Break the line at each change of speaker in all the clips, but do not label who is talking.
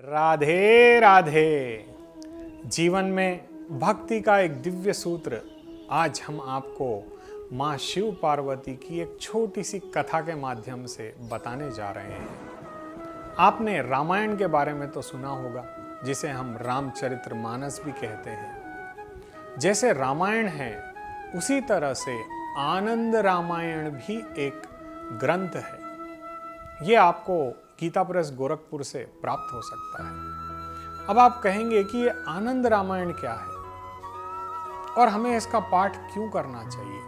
राधे राधे। जीवन में भक्ति का एक दिव्य सूत्र आज हम आपको माँ शिव पार्वती की एक छोटी सी कथा के माध्यम से बताने जा रहे हैं। आपने रामायण के बारे में तो सुना होगा, जिसे हम रामचरितमानस भी कहते हैं। जैसे रामायण है उसी तरह से आनंद रामायण भी एक ग्रंथ है। ये आपको गीता प्रेस गोरखपुर से प्राप्त हो सकता है। अब आप कहेंगे कि ये आनंद रामायण क्या है और हमें इसका पाठ क्यों करना चाहिए।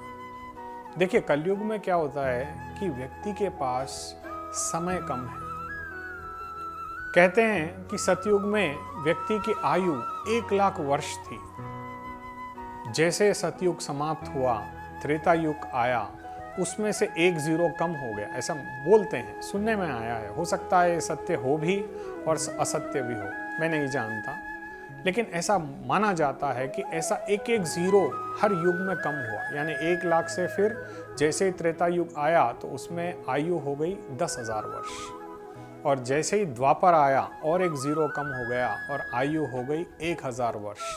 देखिए, कलयुग में क्या होता है कि व्यक्ति के पास समय कम है। कहते हैं कि सतयुग में व्यक्ति की आयु 1,00,000 वर्ष थी। जैसे सतयुग समाप्त हुआ, त्रेता युग आया, उसमें से 1 0 कम हो गया, ऐसा बोलते हैं, सुनने में आया है। हो सकता है सत्य हो भी और असत्य भी हो, मैं नहीं जानता, लेकिन ऐसा माना जाता है कि ऐसा 1-1 0 हर युग में कम हुआ। यानी 1,00,000 से फिर जैसे ही त्रेता युग आया तो उसमें आयु हो गई 10,000 वर्ष, और जैसे ही द्वापर आया और 1 0 कम हो गया और आयु हो गई 1,000 वर्ष।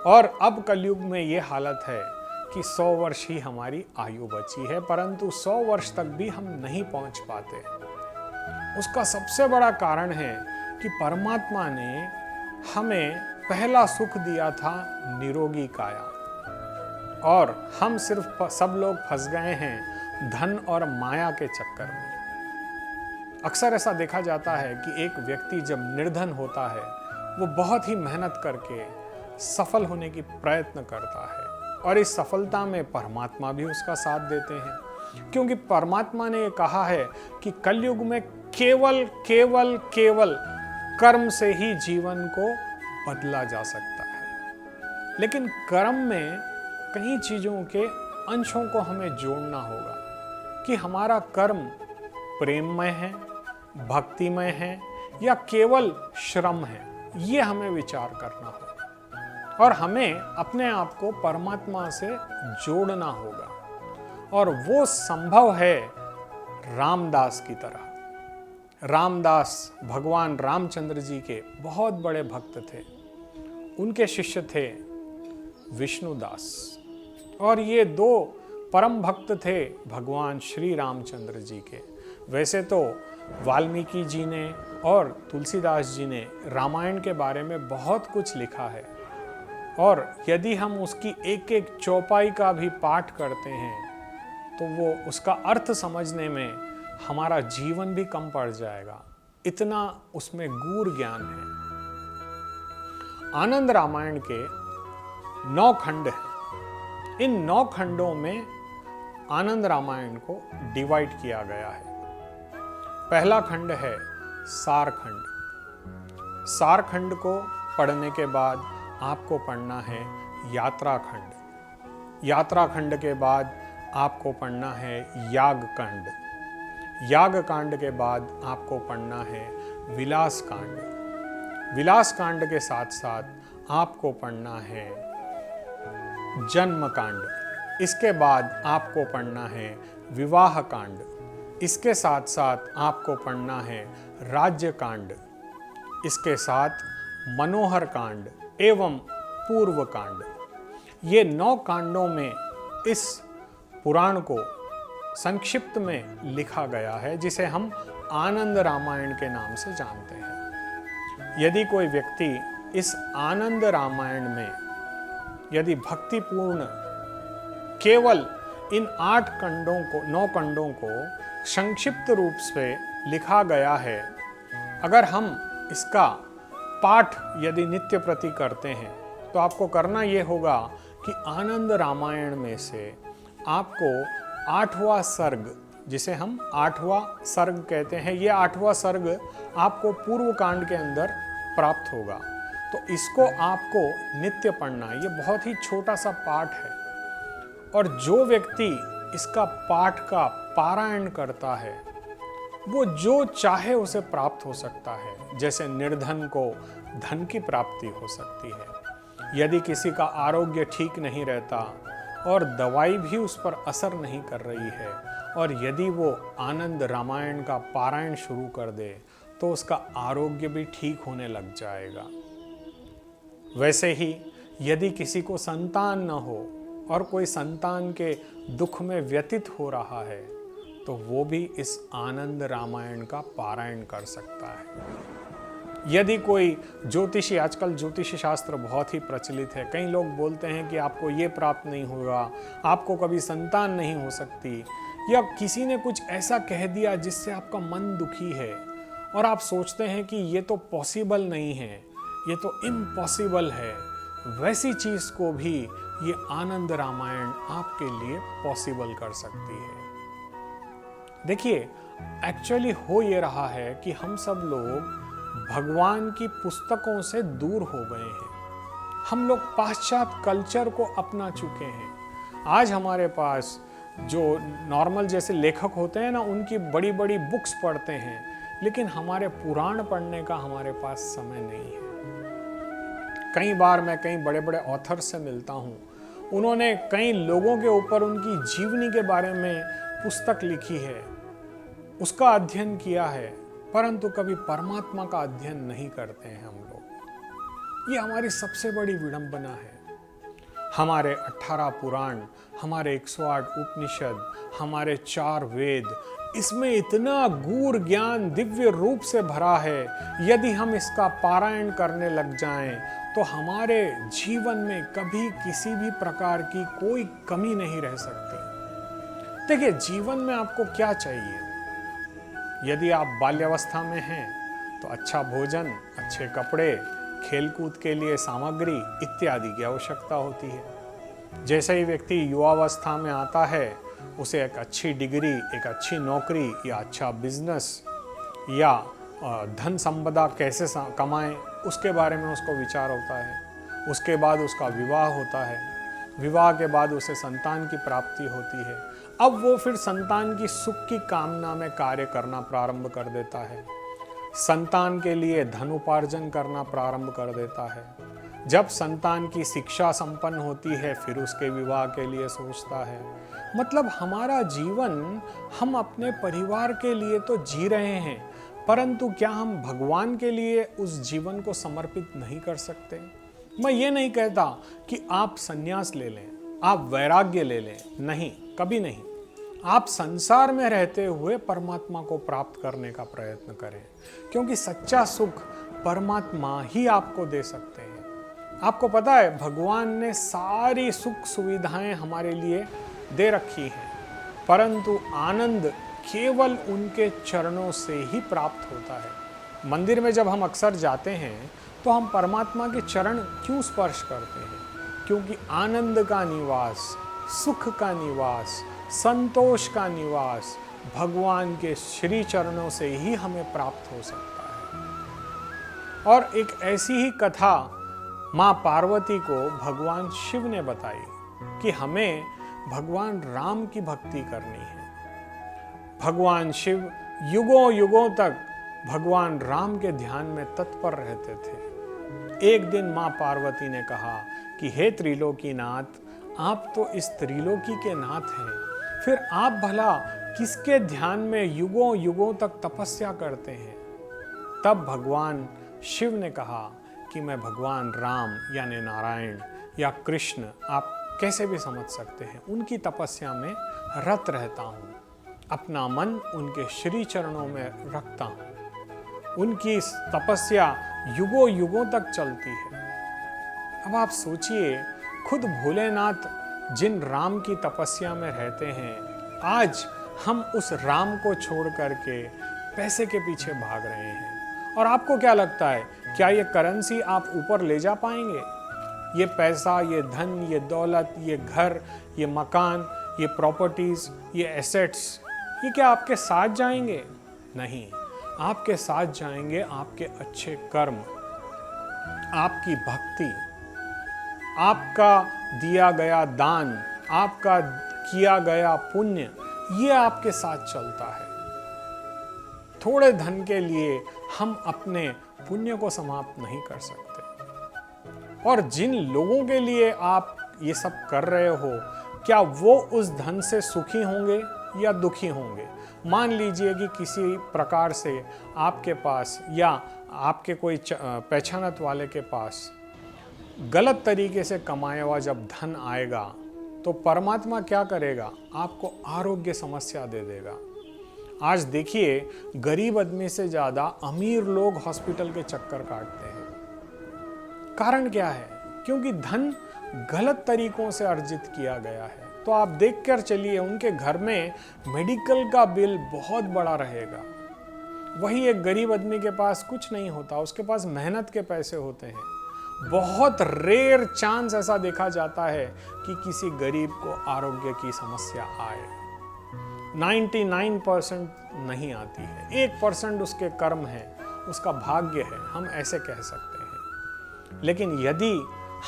और अब कलयुग में ये हालत है कि 100 वर्ष ही हमारी आयु बची है, परंतु 100 वर्ष तक भी हम नहीं पहुंच पाते। उसका सबसे बड़ा कारण है कि परमात्मा ने हमें पहला सुख दिया था निरोगी काया, और हम सिर्फ सब लोग फंस गए हैं धन और माया के चक्कर में। अक्सर ऐसा देखा जाता है कि एक व्यक्ति जब निर्धन होता है, वो बहुत ही मेहनत करके सफल होने की प्रयत्न करता है, और इस सफलता में परमात्मा भी उसका साथ देते हैं, क्योंकि परमात्मा ने कहा है कि कलयुग में केवल केवल केवल कर्म से ही जीवन को बदला जा सकता है। लेकिन कर्म में कई चीजों के अंशों को हमें जोड़ना होगा कि हमारा कर्म प्रेममय है, भक्तिमय है या केवल श्रम है। ये हमें विचार करना होगा, और हमें अपने आप को परमात्मा से जोड़ना होगा, और वो संभव है रामदास की तरह। रामदास भगवान रामचंद्र जी के बहुत बड़े भक्त थे। उनके शिष्य थे विष्णुदास, और ये 2 परम भक्त थे भगवान श्री रामचंद्र जी के। वैसे तो वाल्मीकि जी ने और तुलसीदास जी ने रामायण के बारे में बहुत कुछ लिखा है, और यदि हम उसकी एक एक चौपाई का भी पाठ करते हैं तो वो उसका अर्थ समझने में हमारा जीवन भी कम पड़ जाएगा, इतना उसमें गूढ़ ज्ञान है। आनंद रामायण के 9 खंड हैं। इन 9 खंडों में आनंद रामायण को डिवाइड किया गया है। पहला खंड है सार खंड। सार खंड को पढ़ने के बाद आपको पढ़ना है यात्रा खंड। यात्रा खंड के बाद आपको पढ़ना है याग कांड। याग कांड के बाद आपको पढ़ना है विलास कांड। विलास कांड के साथ साथ आपको पढ़ना है जन्म कांड। इसके बाद आपको पढ़ना है विवाह कांड। इसके साथ साथ आपको पढ़ना है राज्य कांड। इसके साथ मनोहर कांड एवं पूर्व कांड। ये 9 कांडों में इस पुराण को संक्षिप्त में लिखा गया है, जिसे हम आनंद रामायण के नाम से जानते हैं। यदि कोई व्यक्ति इस आनंद रामायण में यदि भक्तिपूर्ण केवल इन 8 खंडों को 9 खंडों को संक्षिप्त रूप से लिखा गया है, अगर हम इसका पाठ यदि नित्य प्रति करते हैं तो आपको करना यह होगा कि आनंद रामायण में से आपको 8वां सर्ग, जिसे हम 8वां सर्ग कहते हैं, ये 8वां सर्ग आपको पूर्व कांड के अंदर प्राप्त होगा। तो इसको आपको नित्य पढ़ना है। ये बहुत ही छोटा सा पाठ है, और जो व्यक्ति इसका पाठ का पारायण करता है वो जो चाहे उसे प्राप्त हो सकता है। जैसे निर्धन को धन की प्राप्ति हो सकती है, यदि किसी का आरोग्य ठीक नहीं रहता और दवाई भी उस पर असर नहीं कर रही है, और यदि वो आनंद रामायण का पारायण शुरू कर दे तो उसका आरोग्य भी ठीक होने लग जाएगा। वैसे ही यदि किसी को संतान न हो और कोई संतान के दुख में व्यतीत हो रहा है, तो वो भी इस आनंद रामायण का पारायण कर सकता है। यदि कोई ज्योतिषी, आजकल ज्योतिषी शास्त्र बहुत ही प्रचलित है, कई लोग बोलते हैं कि आपको ये प्राप्त नहीं होगा, आपको कभी संतान नहीं हो सकती, या किसी ने कुछ ऐसा कह दिया जिससे आपका मन दुखी है और आप सोचते हैं कि ये तो पॉसिबल नहीं है, ये तो इम्पॉसिबल है, वैसी चीज को भी ये आनंद रामायण आपके लिए पॉसिबल कर सकती है। देखिए, एक्चुअली हो ये रहा है कि हम सब लोग भगवान की पुस्तकों से दूर हो गए हैं। हम लोग पाश्चात्य कल्चर को अपना चुके हैं। आज हमारे पास जो नॉर्मल जैसे लेखक होते हैं ना, उनकी बड़ी बड़ी बुक्स पढ़ते हैं, लेकिन हमारे पुराण पढ़ने का हमारे पास समय नहीं है। कई बार मैं कई बड़े बड़े ऑथर से मिलता हूँ, उन्होंने कई लोगों के ऊपर उनकी जीवनी के बारे में पुस्तक लिखी है, उसका अध्ययन किया है, परंतु कभी परमात्मा का अध्ययन नहीं करते हैं हम लोग। ये हमारी सबसे बड़ी विडंबना है। हमारे 18 पुराण, हमारे 108 उपनिषद, हमारे 4 वेद, इसमें इतना गूढ़ ज्ञान दिव्य रूप से भरा है। यदि हम इसका पारायण करने लग जाएं, तो हमारे जीवन में कभी किसी भी प्रकार की कोई कमी नहीं रह सकती। देखिए, जीवन में आपको क्या चाहिए? यदि आप बाल्यावस्था में हैं तो अच्छा भोजन, अच्छे कपड़े, खेलकूद के लिए सामग्री इत्यादि की आवश्यकता होती है। जैसे ही व्यक्ति युवावस्था में आता है, उसे एक अच्छी डिग्री, एक अच्छी नौकरी या अच्छा बिजनेस या धन संपदा कैसे कमाएं, उसके बारे में उसको विचार होता है। उसके बाद उसका विवाह होता है, विवाह के बाद उसे संतान की प्राप्ति होती है। अब वो फिर संतान की सुख की कामना में कार्य करना प्रारंभ कर देता है, संतान के लिए धन उपार्जन करना प्रारंभ कर देता है। जब संतान की शिक्षा संपन्न होती है, फिर उसके विवाह के लिए सोचता है। मतलब हमारा जीवन हम अपने परिवार के लिए तो जी रहे हैं, परंतु क्या हम भगवान के लिए उस जीवन को समर्पित नहीं कर सकते? मैं ये नहीं कहता कि आप संन्यास ले लें, आप वैराग्य ले लें, नहीं, कभी नहीं। आप संसार में रहते हुए परमात्मा को प्राप्त करने का प्रयत्न करें, क्योंकि सच्चा सुख परमात्मा ही आपको दे सकते हैं। आपको पता है, भगवान ने सारी सुख सुविधाएं हमारे लिए दे रखी हैं, परंतु आनंद केवल उनके चरणों से ही प्राप्त होता है। मंदिर में जब हम अक्सर जाते हैं तो हम परमात्मा के चरण क्यों स्पर्श करते हैं? क्योंकि आनंद का निवास, सुख का निवास, संतोष का निवास भगवान के श्री चरणों से ही हमें प्राप्त हो सकता है। और एक ऐसी ही कथा माँ पार्वती को भगवान शिव ने बताई कि हमें भगवान राम की भक्ति करनी है। भगवान शिव युगों युगों तक भगवान राम के ध्यान में तत्पर रहते थे। एक दिन माँ पार्वती ने कहा कि हे त्रिलोकीनाथ, आप तो इस त्रिलोकी के नाथ हैं, फिर आप भला किसके ध्यान में युगों युगों तक तपस्या करते हैं? तब भगवान शिव ने कहा कि मैं भगवान राम यानी नारायण या कृष्ण, आप कैसे भी समझ सकते हैं, उनकी तपस्या में रत रहता हूँ। अपना मन उनके श्री चरणों में रखता हूँ। उनकी तपस्या युगों युगों तक चलती है। अब आप सोचिए, खुद भोलेनाथ जिन राम की तपस्या में रहते हैं, आज हम उस राम को छोड़ करके पैसे के पीछे भाग रहे हैं। और आपको क्या लगता है, क्या ये करेंसी आप ऊपर ले जा पाएंगे? ये पैसा, ये धन, ये दौलत, ये घर, ये मकान, ये प्रॉपर्टीज, ये एसेट्स, ये क्या आपके साथ जाएंगे? नहीं, आपके साथ जाएंगे आपके अच्छे कर्म, आपकी भक्ति, आपका दिया गया दान, आपका किया गया पुण्य, ये आपके साथ चलता है। थोड़े धन के लिए हम अपने पुण्य को समाप्त नहीं कर सकते। और जिन लोगों के लिए आप ये सब कर रहे हो, क्या वो उस धन से सुखी होंगे या दुखी होंगे? मान लीजिए कि किसी प्रकार से आपके पास या आपके कोई पहचानत वाले के पास गलत तरीके से कमाया हुआ जब धन आएगा तो परमात्मा क्या करेगा? आपको आरोग्य समस्या दे देगा। आज देखिए, गरीब आदमी से ज़्यादा अमीर लोग हॉस्पिटल के चक्कर काटते हैं। कारण क्या है? क्योंकि धन गलत तरीकों से अर्जित किया गया है। तो आप देख कर चलिए, उनके घर में मेडिकल का बिल बहुत बड़ा रहेगा। वही एक गरीब आदमी के पास कुछ नहीं होता, उसके पास मेहनत के पैसे होते हैं। बहुत रेयर चांस ऐसा देखा जाता है कि किसी गरीब को आरोग्य की समस्या आए। 99% नहीं आती है। 1% उसके कर्म है, उसका भाग्य है, हम ऐसे कह सकते हैं। लेकिन यदि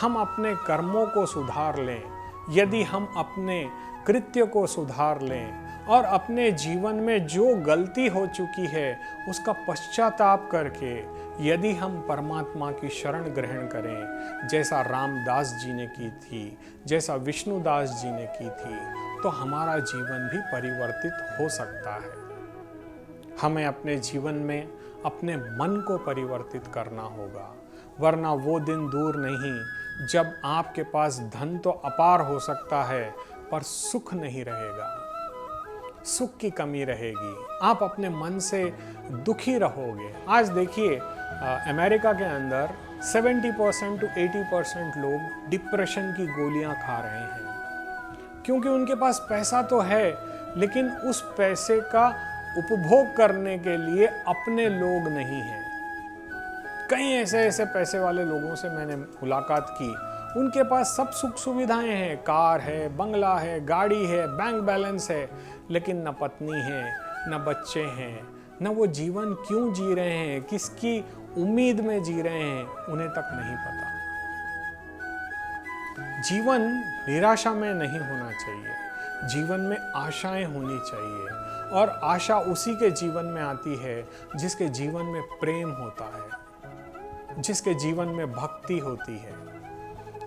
हम अपने कर्मों को सुधार लें, यदि हम अपने कृत्य को सुधार लें और अपने जीवन में जो गलती हो चुकी है उसका पश्चाताप करके यदि हम परमात्मा की शरण ग्रहण करें, जैसा रामदास जी ने की थी, जैसा विष्णुदास जी ने की थी, तो हमारा जीवन भी परिवर्तित हो सकता है। हमें अपने जीवन में अपने मन को परिवर्तित करना होगा, वरना वो दिन दूर नहीं जब आपके पास धन तो अपार हो सकता है पर सुख नहीं रहेगा, सुख की कमी रहेगी। आप अपने मन से दुखी रहोगे। आज देखिए, अमेरिका के अंदर 70% to 80% लोग डिप्रेशन की गोलियां खा रहे हैं, क्योंकि उनके पास पैसा तो है लेकिन उस पैसे का उपभोग करने के लिए अपने लोग नहीं हैं। कई ऐसे पैसे वाले लोगों से मैंने मुलाकात की, उनके पास सब सुख सुविधाएं हैं, कार है, बंगला है, गाड़ी है, बैंक बैलेंस है, लेकिन न पत्नी है, न बच्चे हैं, न वो जीवन क्यों जी रहे हैं, किसकी उम्मीद में जी रहे हैं, उन्हें तक नहीं पता। जीवन निराशा में नहीं होना चाहिए, जीवन में आशाएं होनी चाहिए, और आशा उसी के जीवन में आती है जिसके जीवन में प्रेम होता है, जिसके जीवन में भक्ति होती है।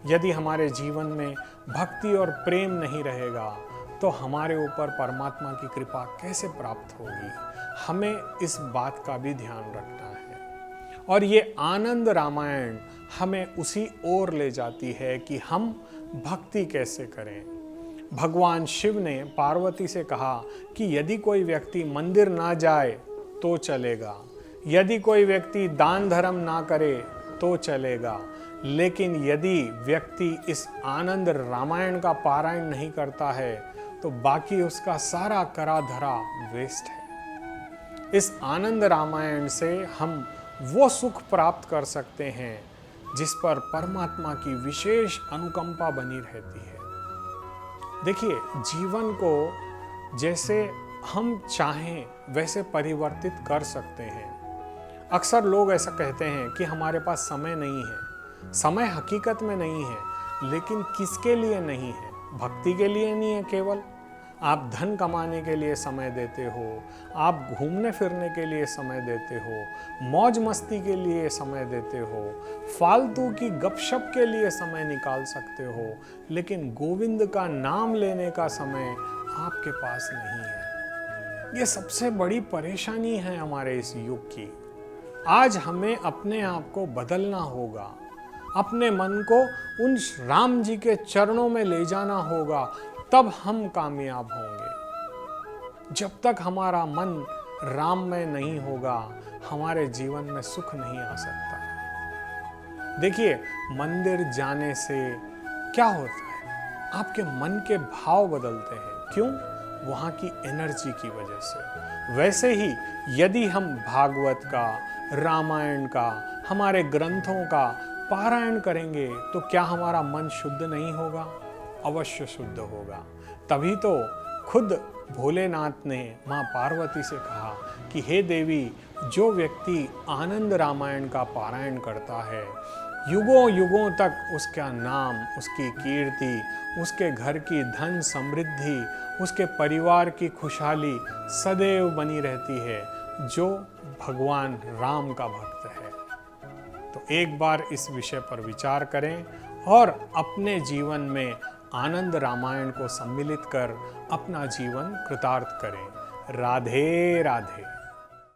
यदि हमारे जीवन में भक्ति और प्रेम नहीं रहेगा तो हमारे ऊपर परमात्मा की कृपा कैसे प्राप्त होगी? हमें इस बात का भी ध्यान रखना है। और ये आनंद रामायण हमें उसी ओर ले जाती है कि हम भक्ति कैसे करें। भगवान शिव ने पार्वती से कहा कि यदि कोई व्यक्ति मंदिर ना जाए तो चलेगा, यदि कोई व्यक्ति दान धर्म ना करे तो चलेगा, लेकिन यदि व्यक्ति इस आनंद रामायण का पारायण नहीं करता है तो बाकी उसका सारा करा धरा वेस्ट है। इस आनंद रामायण से हम वो सुख प्राप्त कर सकते हैं जिस पर परमात्मा की विशेष अनुकंपा बनी रहती है। देखिए, जीवन को जैसे हम चाहें वैसे परिवर्तित कर सकते हैं। अक्सर लोग ऐसा कहते हैं कि हमारे पास समय नहीं है। समय हकीकत में नहीं है, लेकिन किसके लिए नहीं है? भक्ति के लिए नहीं है केवल। आप धन कमाने के लिए समय देते हो, आप घूमने फिरने के लिए समय देते हो, मौज मस्ती के लिए समय देते हो, फालतू की गपशप के लिए समय निकाल सकते हो, लेकिन गोविंद का नाम लेने का समय आपके पास नहीं है। ये सबसे बड़ी परेशानी है हमारे इस युग की। आज हमें अपने आप को बदलना होगा, अपने मन को उन राम जी के चरणों में ले जाना होगा, तब हम कामयाब होंगे। जब तक हमारा मन राम में नहीं होगा, हमारे जीवन में सुख नहीं आ सकता। देखिए, मंदिर जाने से क्या होता है? आपके मन के भाव बदलते हैं। क्यों? वहाँ की एनर्जी की वजह से। वैसे ही यदि हम भागवत का, रामायण का, हमारे ग्रंथों का पारायण करेंगे तो क्या हमारा मन शुद्ध नहीं होगा? अवश्य शुद्ध होगा। तभी तो खुद भोलेनाथ ने माँ पार्वती से कहा कि हे देवी, जो व्यक्ति आनंद रामायण का पारायण करता है, युगों युगों तक उसका नाम, उसकी कीर्ति, उसके घर की धन समृद्धि, उसके परिवार की खुशहाली सदैव बनी रहती है, जो भगवान राम का भक्त है। तो एक बार इस विषय पर विचार करें और अपने जीवन में आनंद रामायण को सम्मिलित कर अपना जीवन कृतार्थ करें। राधे राधे।